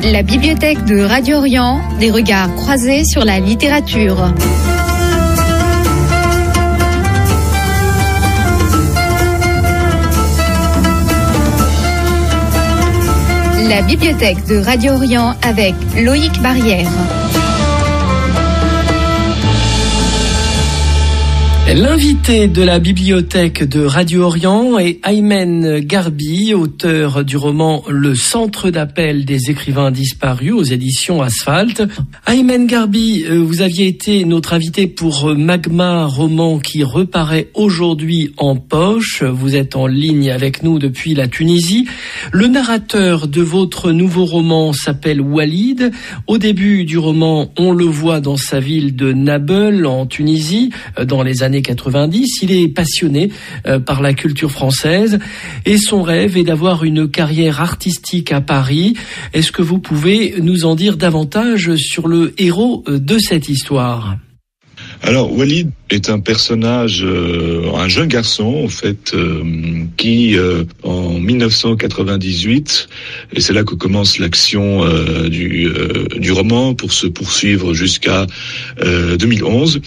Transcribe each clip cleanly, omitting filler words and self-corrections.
La bibliothèque de Radio Orient, des regards croisés sur la littérature. La bibliothèque de Radio Orient avec Loïc Barrière. L'invité de la bibliothèque de Radio Orient est Aymen Garbi, auteur du roman Le Centre d'appel des écrivains disparus aux éditions Asphalte. Aymen Garbi, vous aviez été notre invité pour Magma, roman qui reparaît aujourd'hui en poche. Vous êtes en ligne avec nous depuis la Tunisie. Le narrateur de votre nouveau roman s'appelle Walid. Au début du roman, on le voit dans sa ville de Nabeul, en Tunisie, dans les années 90, il est passionné par la culture française et son rêve est d'avoir une carrière artistique à Paris. Est-ce que vous pouvez nous en dire davantage sur le héros de cette histoire ? Alors, Walid est un personnage, un jeune garçon, en fait, qui, en 1998, et c'est là que commence l'action du roman pour se poursuivre jusqu'à 2011,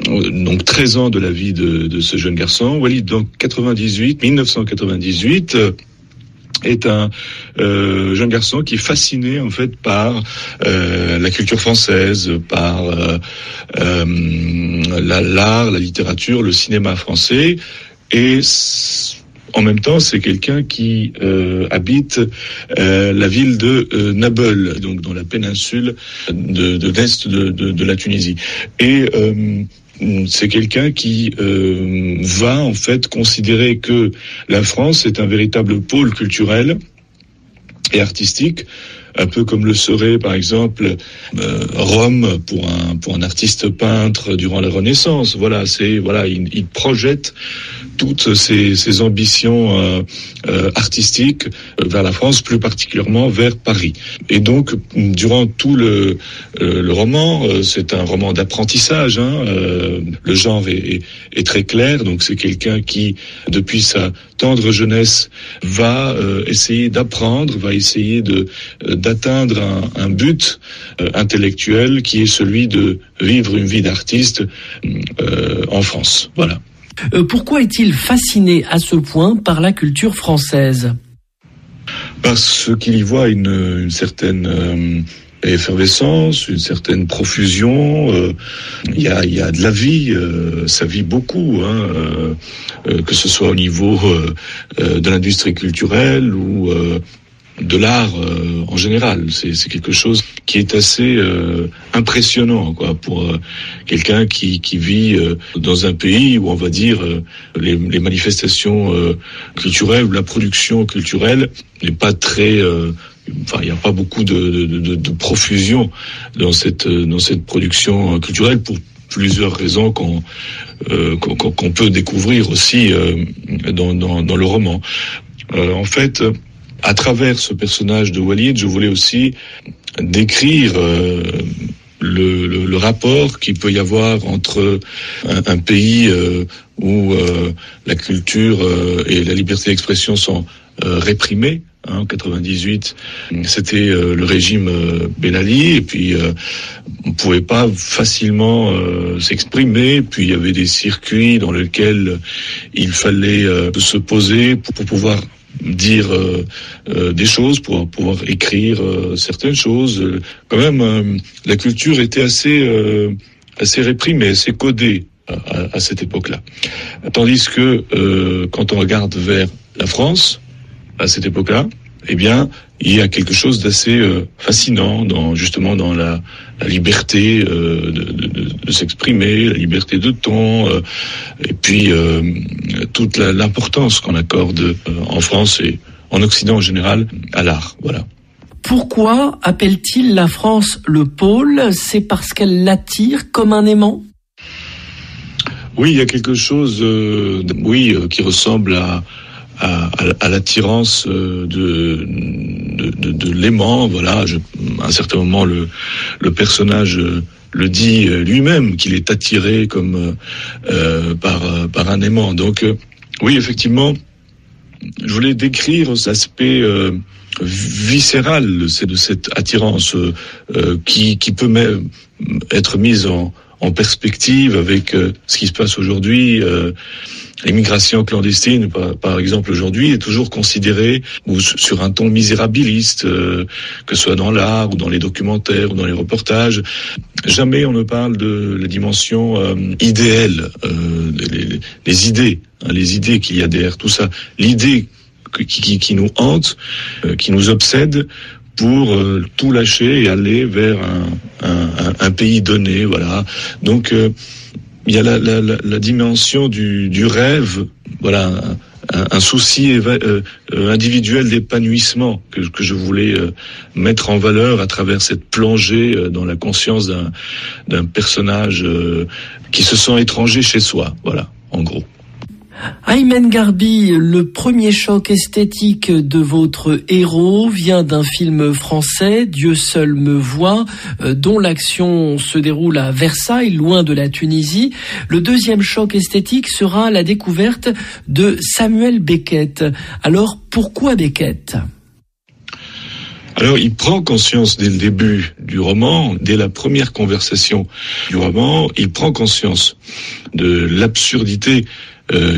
donc 13 ans de la vie de ce jeune garçon. Walid, donc 1998, est un jeune garçon qui est fasciné en fait par la culture française, par l'art, la littérature, le cinéma français, et en même temps c'est quelqu'un qui habite la ville de Nabeul, donc dans la péninsule de l'est de la Tunisie, et c'est quelqu'un qui va en fait considérer que la France est un véritable pôle culturel et artistique, un peu comme le serait par exemple Rome pour un artiste peintre durant la Renaissance. Il projette toutes ses ambitions artistiques vers la France, plus particulièrement vers Paris. Et donc, durant tout le roman, c'est un roman d'apprentissage. Le genre est très clair. Donc, c'est quelqu'un qui, depuis sa tendre jeunesse, va essayer d'apprendre, va essayer d'atteindre un but intellectuel qui est celui de vivre une vie d'artiste en France. Voilà. Pourquoi est-il fasciné à ce point par la culture française ? Parce qu'il y voit une certaine effervescence, une certaine profusion. Il y a de la vie, ça vit beaucoup, que ce soit au niveau de l'industrie culturelle ou de l'art en général. C'est quelque chose qui est assez impressionnant, quoi, pour quelqu'un qui vit dans un pays où on va dire les manifestations culturelles ou la production culturelle n'est pas très il n'y a pas beaucoup de profusion dans cette production culturelle, pour plusieurs raisons qu'on peut découvrir aussi dans le roman. En fait, à travers ce personnage de Walid, je voulais aussi décrire le rapport qu'il peut y avoir entre un pays où la culture et la liberté d'expression sont réprimées. En 98, c'était le régime Ben Ali, et puis on pouvait pas facilement s'exprimer. Puis il y avait des circuits dans lesquels il fallait se poser pour pouvoir dire des choses, pour pouvoir écrire certaines choses. Quand même, la culture était assez réprimée, assez codée à cette époque-là. Tandis que quand on regarde vers la France, à cette époque-là, eh bien, il y a quelque chose d'assez fascinant dans la liberté de s'exprimer, la liberté de ton, et puis toute l'importance qu'on accorde en France et en Occident en général à l'art. Voilà. Pourquoi appelle-t-il la France le pôle ? C'est parce qu'elle l'attire comme un aimant ? Oui, il y a quelque chose, qui ressemble à l'attirance de l'aimant. Voilà, à un certain moment, le personnage le dit lui-même, qu'il est attiré comme par un aimant. Donc, oui, effectivement, je voulais décrire l'aspect viscéral de cette attirance qui peut être mise en perspective avec ce qui se passe aujourd'hui. L'immigration clandestine, par exemple, aujourd'hui, est toujours considérée sur un ton misérabiliste, que ce soit dans l'art ou dans les documentaires ou dans les reportages. Jamais on ne parle de la dimension idéale, les idées qu'il y a derrière tout ça. L'idée qui nous hante, qui nous obsède, pour tout lâcher et aller vers un pays donné, voilà. Donc il y a la dimension du rêve, voilà, un souci individuel d'épanouissement que je voulais mettre en valeur à travers cette plongée dans la conscience d'un personnage qui se sent étranger chez soi, voilà, en gros. Aymen Garbi, le premier choc esthétique de votre héros vient d'un film français, Dieu seul me voit, dont l'action se déroule à Versailles, loin de la Tunisie. Le deuxième choc esthétique sera la découverte de Samuel Beckett. Alors, pourquoi Beckett ? Alors, il prend conscience dès le début du roman, dès la première conversation du roman, il prend conscience de l'absurdité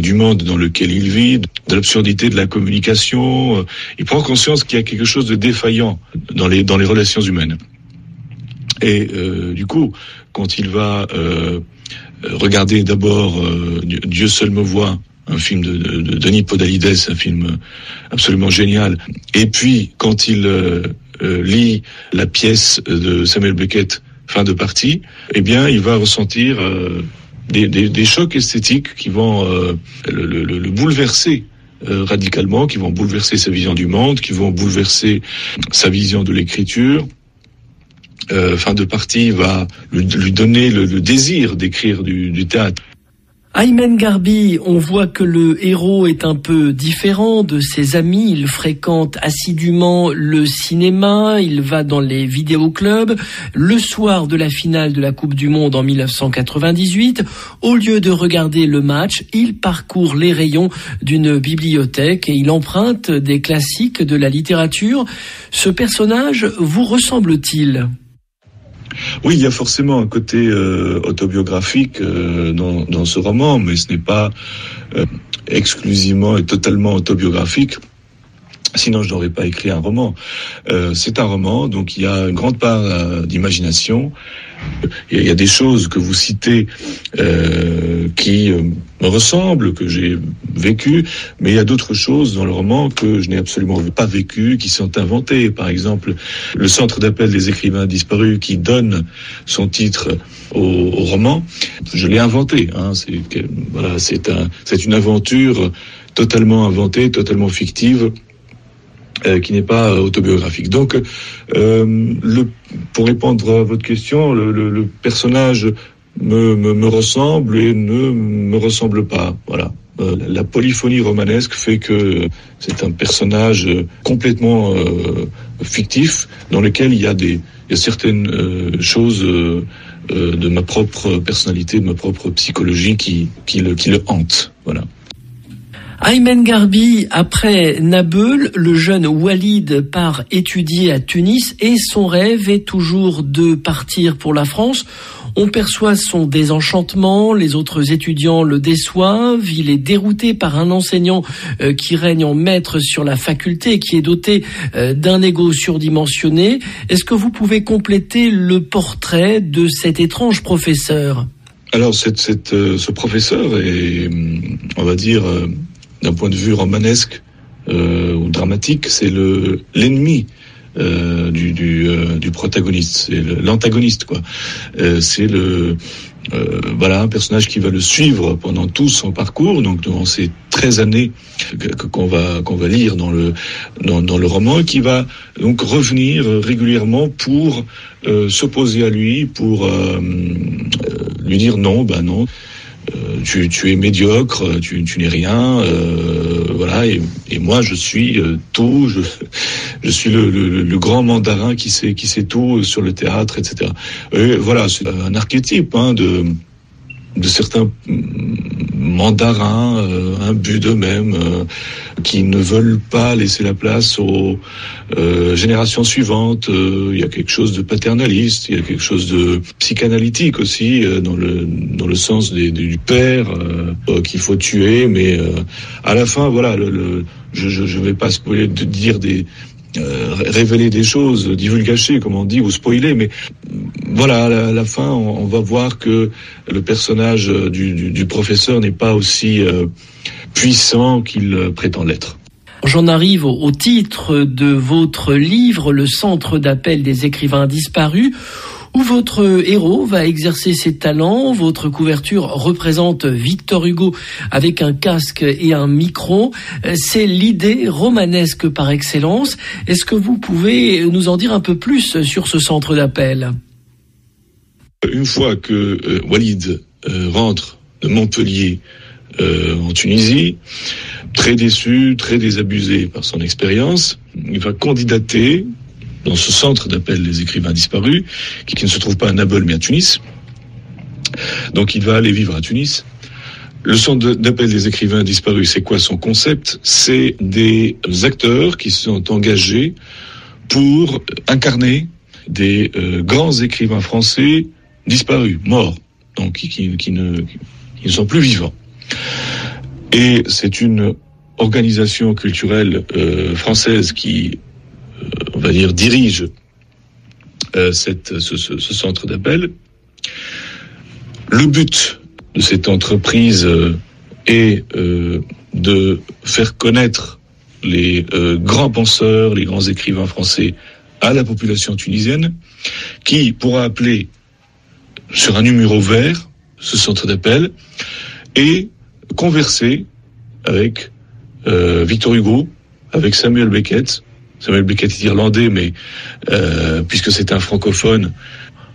du monde dans lequel il vit, de l'absurdité de la communication. Il prend conscience qu'il y a quelque chose de défaillant dans les relations humaines. Et du coup, quand il va regarder d'abord Dieu seul me voit, un film de Denis Podalides, un film absolument génial. Et puis, quand il lit la pièce de Samuel Beckett, Fin de partie, eh bien, il va ressentir des chocs esthétiques qui vont le bouleverser radicalement, qui vont bouleverser sa vision du monde, qui vont bouleverser sa vision de l'écriture. Fin de partie va lui donner le désir d'écrire du théâtre. Aymen Garbi, on voit que le héros est un peu différent de ses amis. Il fréquente assidûment le cinéma, il va dans les vidéoclubs. Le soir de la finale de la Coupe du Monde en 1998, au lieu de regarder le match, il parcourt les rayons d'une bibliothèque et il emprunte des classiques de la littérature. Ce personnage vous ressemble-t-il ? Oui, il y a forcément un côté autobiographique dans ce roman, mais ce n'est pas exclusivement et totalement autobiographique. Sinon, je n'aurais pas écrit un roman. C'est un roman, donc il y a une grande part d'imagination. Il y a des choses que vous citez qui me ressemblent, que j'ai vécues, mais il y a d'autres choses dans le roman que je n'ai absolument pas vécues, qui sont inventées. Par exemple, le Centre d'appel des écrivains disparus, qui donne son titre au roman, je l'ai inventé. C'est une aventure totalement inventée, totalement fictive, qui n'est pas autobiographique. Donc, pour répondre à votre question, le personnage me ressemble et ne me ressemble pas. Voilà. La polyphonie romanesque fait que c'est un personnage complètement fictif, dans lequel il y a certaines choses de ma propre personnalité, de ma propre psychologie qui le hantent. Voilà. Aymen Garbi, après Nabeul, le jeune Walid part étudier à Tunis et son rêve est toujours de partir pour la France. On perçoit son désenchantement, les autres étudiants le déçoivent, il est dérouté par un enseignant qui règne en maître sur la faculté, qui est doté d'un ego surdimensionné. Est-ce que vous pouvez compléter le portrait de cet étrange professeur ? Alors, ce professeur est, on va dire, d'un point de vue romanesque ou dramatique, c'est l'ennemi du protagoniste, c'est l'antagoniste, quoi. C'est un personnage qui va le suivre pendant tout son parcours, donc durant ces 13 années qu'on va lire dans le roman, et qui va donc revenir régulièrement pour s'opposer à lui, pour lui dire non. Tu es médiocre, tu n'es rien, voilà, et moi je suis tout, je suis le grand mandarin qui sait tout sur le théâtre, etc. Et voilà, c'est un archétype de certains mandarins imbus d'eux-mêmes qui ne veulent pas laisser la place aux générations suivantes. Il y a quelque chose de paternaliste, il y a quelque chose de psychanalytique aussi dans le sens du père qu'il faut tuer, mais à la fin, voilà, je vais pas spoiler, de dire révéler des choses, divulgacher, comme on dit, ou spoiler, mais voilà, à la fin, on va voir que le personnage du professeur n'est pas aussi puissant qu'il prétend l'être. J'en arrive au titre de votre livre, Le Centre d'appel des écrivains disparus, où votre héros va exercer ses talents. Votre couverture représente Victor Hugo avec un casque et un micro. C'est l'idée romanesque par excellence. Est-ce que vous pouvez nous en dire un peu plus sur ce centre d'appel ? Une fois que Walid rentre de Montpellier en Tunisie, très déçu, très désabusé par son expérience, il va candidater dans ce centre d'appel des écrivains disparus, qui ne se trouve pas à Nabeul mais à Tunis. Donc il va aller vivre à Tunis. Le centre d'appel des écrivains disparus, c'est quoi son concept ? C'est des acteurs qui sont engagés pour incarner des grands écrivains français disparus, morts, donc qui ne sont plus vivants. Et c'est une organisation culturelle française qui, on va dire, dirige ce centre d'appel. Le but de cette entreprise est de faire connaître les grands penseurs, les grands écrivains français à la population tunisienne, qui pourra appeler sur un numéro vert ce centre d'appel et converser avec Victor Hugo, avec Samuel Beckett. Samuel Beckett est irlandais, mais puisque c'est un francophone,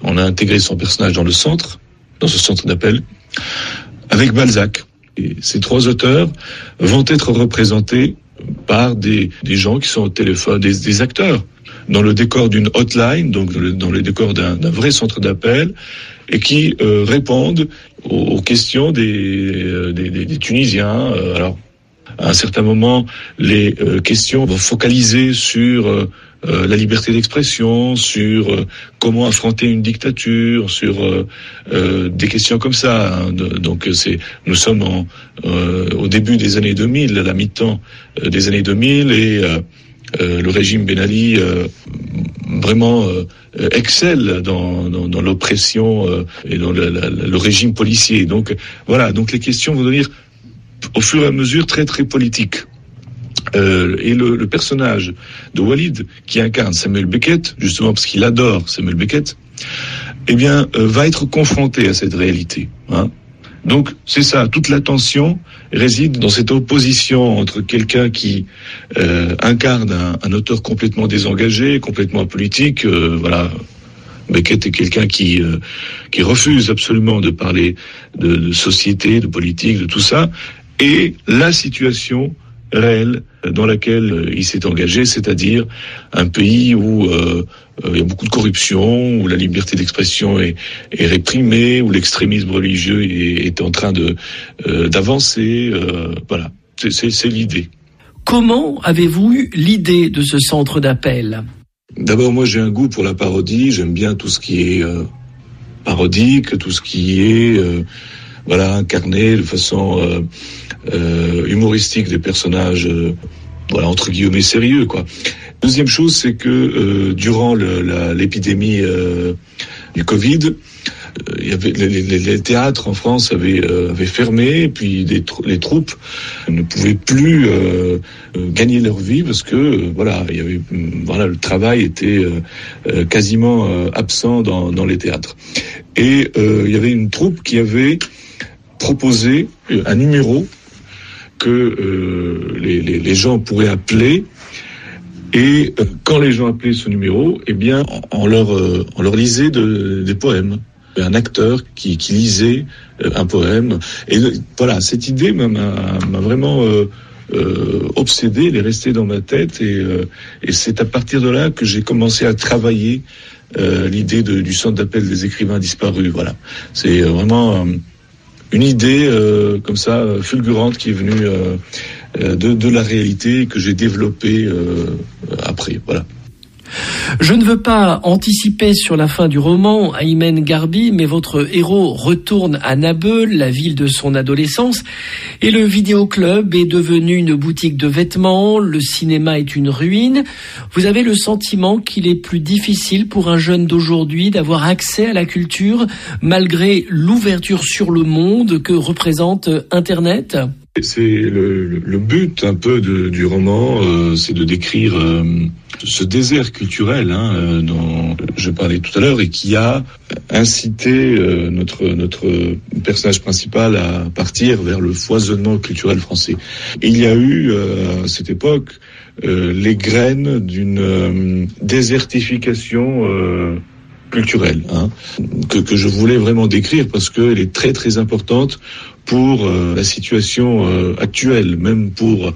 on a intégré son personnage dans ce centre d'appel, avec Balzac. Et ces trois auteurs vont être représentés par des gens qui sont au téléphone, des acteurs, dans le décor d'une hotline, donc dans le décor d'un vrai centre d'appel, et qui répondent aux questions des Tunisiens. Alors, à un certain moment, les questions vont focaliser sur la liberté d'expression, sur comment affronter une dictature, sur des questions comme ça. Hein. Donc nous sommes au début des années 2000, à la mi-temps des années 2000, et le régime Ben Ali vraiment excelle dans l'oppression et dans le régime policier. Donc voilà, donc les questions vont devenir au fur et à mesure très très politiques. Et le personnage de Walid, qui incarne Samuel Beckett, justement parce qu'il adore Samuel Beckett, eh bien, va être confronté à cette réalité. Hein. Donc, c'est ça, toute la tension réside dans cette opposition entre quelqu'un qui incarne un auteur complètement désengagé, complètement apolitique, voilà. Beckett est quelqu'un qui refuse absolument de parler de société, de politique, de tout ça, et la situation réelle dans laquelle il s'est engagé, c'est-à-dire un pays où il y a beaucoup de corruption, où la liberté d'expression est réprimée, où l'extrémisme religieux est en train d'avancer. Voilà, c'est l'idée. Comment avez-vous eu l'idée de ce centre d'appel ? D'abord, moi, j'ai un goût pour la parodie. J'aime bien tout ce qui est parodique, tout ce qui est incarné de façon humoristique des personnages, entre guillemets sérieux, quoi. Deuxième chose, c'est que durant l'épidémie du Covid, il y avait les théâtres en France avaient fermé, et puis les troupes ne pouvaient plus gagner leur vie parce que le travail était quasiment absent dans les théâtres. Et il y avait une troupe qui avait proposé un numéro que les gens pourraient appeler. Et quand les gens appelaient ce numéro, eh bien, on leur lisait des poèmes. Un acteur qui lisait un poème. Et voilà, cette idée m'a vraiment obsédé, elle est restée dans ma tête, et c'est à partir de là que j'ai commencé à travailler l'idée du centre d'appel des écrivains disparus. Voilà, c'est vraiment une idée comme ça fulgurante qui est venue de la réalité que j'ai développée après. Voilà. Je ne veux pas anticiper sur la fin du roman, Aymen Garbi, mais votre héros retourne à Nabeul, la ville de son adolescence, et le vidéoclub est devenu une boutique de vêtements, le cinéma est une ruine. Vous avez le sentiment qu'il est plus difficile pour un jeune d'aujourd'hui d'avoir accès à la culture, malgré l'ouverture sur le monde que représente Internet ? C'est le but un peu du roman, c'est de décrire ce désert culturel dont je parlais tout à l'heure et qui a incité notre personnage principal à partir vers le foisonnement culturel français. Et il y a eu à cette époque les graines d'une désertification culturelle que je voulais vraiment décrire parce qu'elle est très très importante pour la situation actuelle, même pour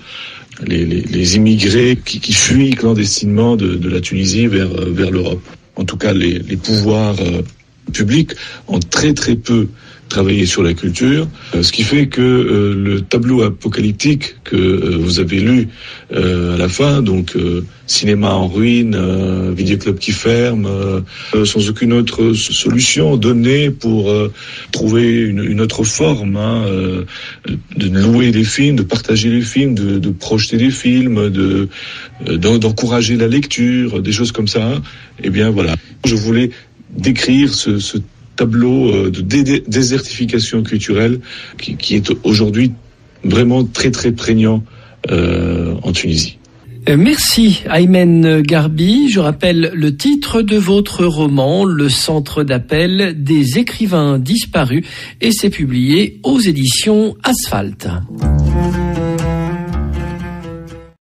les immigrés qui fuient clandestinement de la Tunisie vers l'Europe. En tout cas, les pouvoirs publics ont très très peu travaillé sur la culture, ce qui fait que le tableau apocalyptique que vous avez lu à la fin, donc cinéma en ruine, vidéoclub qui ferme, sans aucune autre solution donnée pour trouver une autre forme, de louer des films, de partager les films, de projeter des films, d'encourager la lecture, des choses comme ça. Eh bien voilà, je voulais décrire ce tableau de désertification culturelle qui est aujourd'hui vraiment très très prégnant en Tunisie. Merci Aymen Garbi. Je rappelle le titre de votre roman, Le Centre d'appel des écrivains disparus, et c'est publié aux éditions Asphalt.